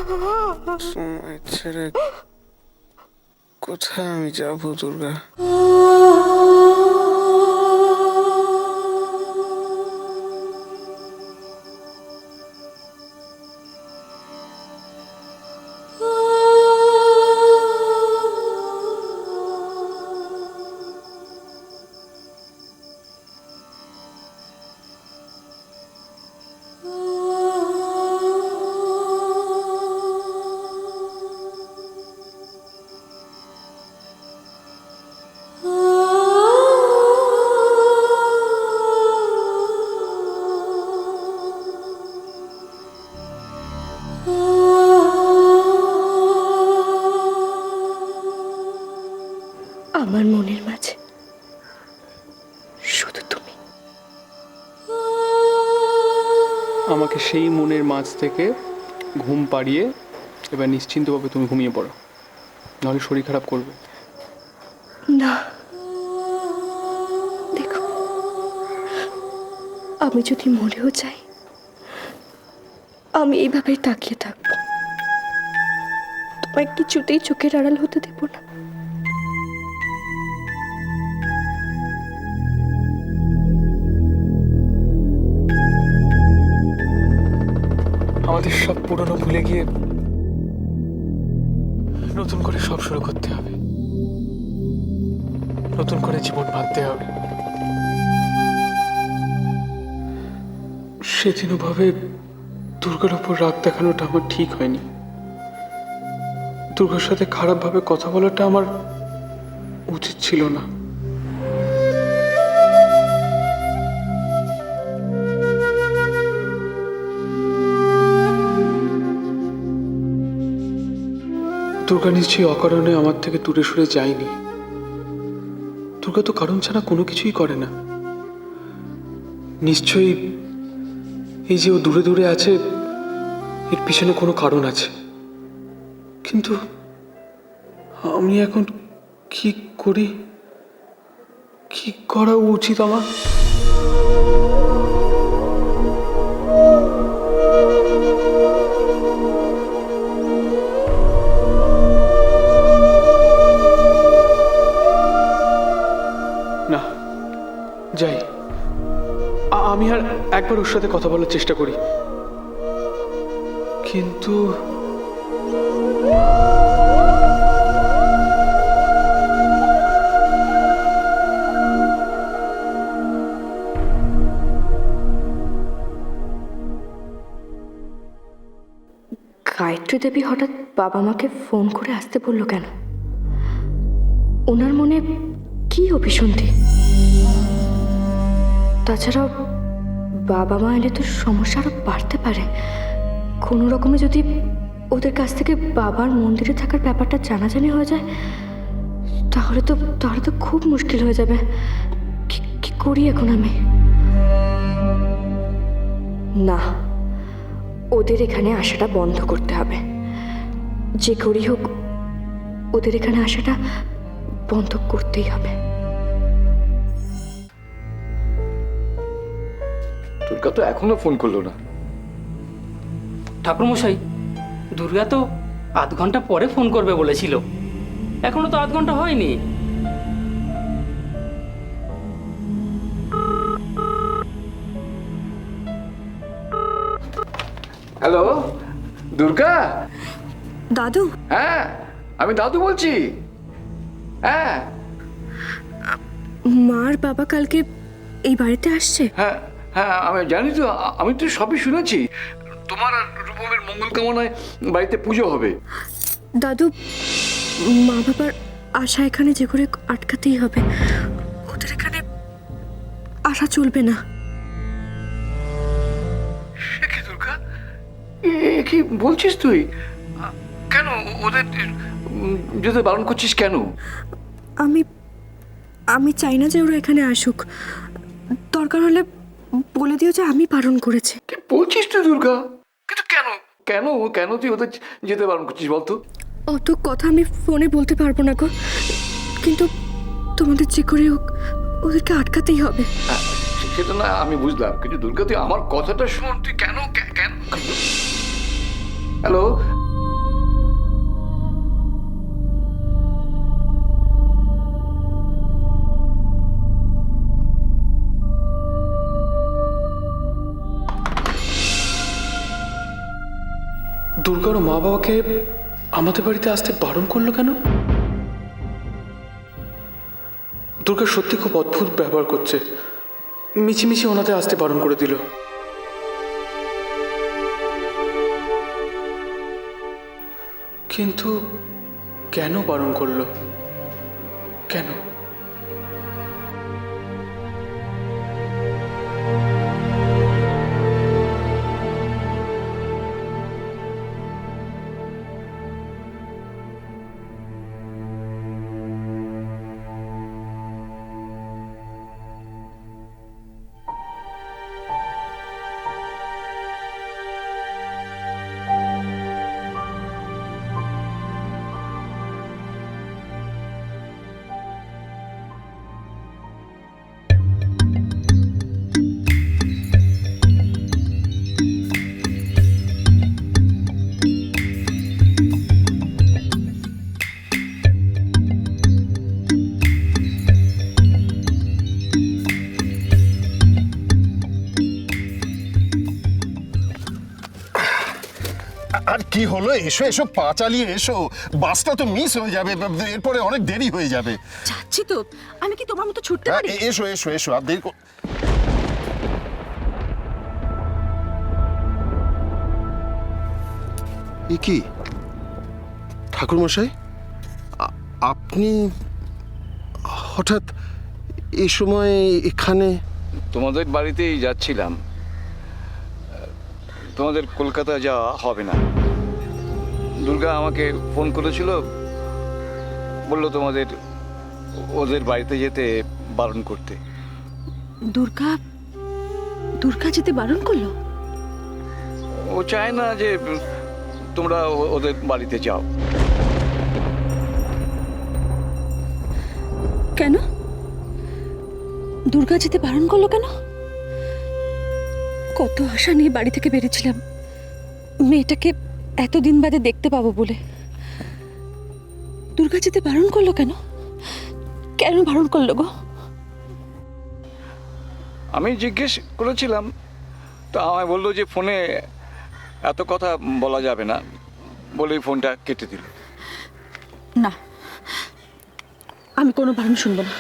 তোমায় ছেড়ে কোথায় আমি যাবো দুর্গা? আমার মনের মাঝে শুধু তুমি। আমাকে সেই মনের মাঝ থেকে ঘুম পাড়িয়ে এবার নিশ্চিন্তভাবে তুমি ঘুমিয়ে পড়ো, নাহলে শরীর খারাপ করবে। না, দেখো, আমি যদি মরেও যাই, আমি এইভাবেই তাকিয়ে থাকবো, তোমায় কিছুতেই চোখের আড়াল হতে দেব না। আমাদের সব পুরনো ভুলে গিয়ে নতুন করে সব শুরু করতে হবে, নতুন করে জীবন বাঁধতে হবে। সেদিনও ভাবে দুর্গার উপর রাগ দেখানোটা আমার ঠিক হয়নি। দুর্গার সাথে খারাপভাবে কথা বলাটা আমার উচিত ছিল না। দুর্গা নিশ্চয়ই অকারণে আমার থেকে দূরে সরে যায়নি। দুর্গা তো কারণ ছাড়া কোনো কিছুই করে না। নিশ্চয়ই এই যে ও দূরে দূরে আছে, এর পিছনে কোনো কারণ আছে। কিন্তু আমি এখন কি করি, কি করা উচিত আমার? না, যাই, আমি আর একবার ওর সাথে কথা বলার চেষ্টা করি, কিন্তু গায়ত্রী দেবী হঠাৎ বাবা মাকে ফোন করে আসতে বলল কেন? ওনার মনে কি অভিসন্ধি? তাছাড়াও বাবা মা এলে তো সমস্যা আরো বাড়তে পারে। কোনো রকমে যদি ওদের কাছ থেকে বাবার মন্দিরে থাকার ব্যাপারটা জানাজানি হয়ে যায়, তাহলে তো খুব মুশকিল হয়ে যাবে। কি করি এখন আমি? না, ওদের এখানে আসাটা বন্ধ করতে হবে। যে করি হোক, ওদের এখানে আসাটা বন্ধ করতেই হবে। দুর্গা তো এখনো ফোন করলো না। ঠাকুরমশাই, দুর্গা তো আধ ঘন্টা পরে ফোন করবে বলেছিল, এখনো তো আধ ঘন্টা হয়নি। হ্যালো দুর্গা। দাদু, হ্যাঁ, আমি দাদু বলছি। হ্যাঁ মার বাবা কালকে এই বাড়িতে আসছে। হ্যাঁ হ্যাঁ, আমি জানি তো, আমি তো সবই শুনেছি। তোমার আর রূপমের মঙ্গল কামনায় বাড়িতে পুজো হবে। দাদু, মা বাবার আশা এখানে যে করে আটকাতেই হবে। ওদের এখানে আশা চলবে না। সে কি দুর্গা, এ কি বলছিস তুই? কেন ওদের যেতে বারণ করছিস কেন? আমি আমি চাই না যে ওরা এখানে আসুক। দরকার হলে বলে দিও যে আমি বারণ করেছি। কি বলছিস তুই দুর্গা? কিন্তু কেন কেন কেন তুই ওদের যেতে বারণ করছিস বলতো? অত কথা আমি ফোনে বলতে পারবো না গো, কিন্তু তোমাদের যে করে হোক ওদেরকে আটকাতেই হবে। সেটা না আমি বুঝলাম, কিন্তু দুর্গা তুই আমার কথাটা শোন। তুই কেন কেন? হ্যালো দুর্গার মা বাবাকে আমাদের বাড়িতে আসতে বারণ করলো কেন? দুর্গা সত্যি খুব অদ্ভুত ব্যবহার করছে, মিছিমিছি ওনাদের আসতে বারণ করে দিল। কিন্তু কেন বারণ করলো? কেন? আর কি হলো? এসো এসো, পা চালিয়ে এসো, বাসটা তো মিস হয়ে যাবে, এরপরে অনেক দেরি হয়ে যাবে। যাচ্ছি তো, আমি কি তোমার মতো ছুটতে হ্যাঁ, পারি? এসো এসো এসো, আর দেরি কি ঠাকুরমশাই, আপনি হঠাৎ এই সময় এখানে? তোমাদের বাড়িতেই যাচ্ছিলাম। তোমাদের কলকাতা যাওয়া হবে না। দুর্গা আমাকে ফোন করেছিল, বললো তোমাদের ওদের বাড়িতে যেতে বারণ করতে। দুর্গা দুর্গা যেতে বারণ করলো? ও চায় না যে তোমরা ওদের বাড়িতে যাও। কেন? দুর্গা যেতে বারণ করলো কেন? কত আশা নিয়ে বাড়ি থেকে বেরিয়েছিলাম মেয়েটাকে এতদিন বাদে দেখতে পাবো বলে। দুর্গা যেতে বারণ করলো কেন? কেন বারণ করলো গো? আমি জিজ্ঞেস করেছিলাম, তো আমায় বললো যে ফোনে এত কথা বলা যাবে না, বলেই ফোনটা কেটে দিল। না, আমি কোনো বারণ শুনবো না।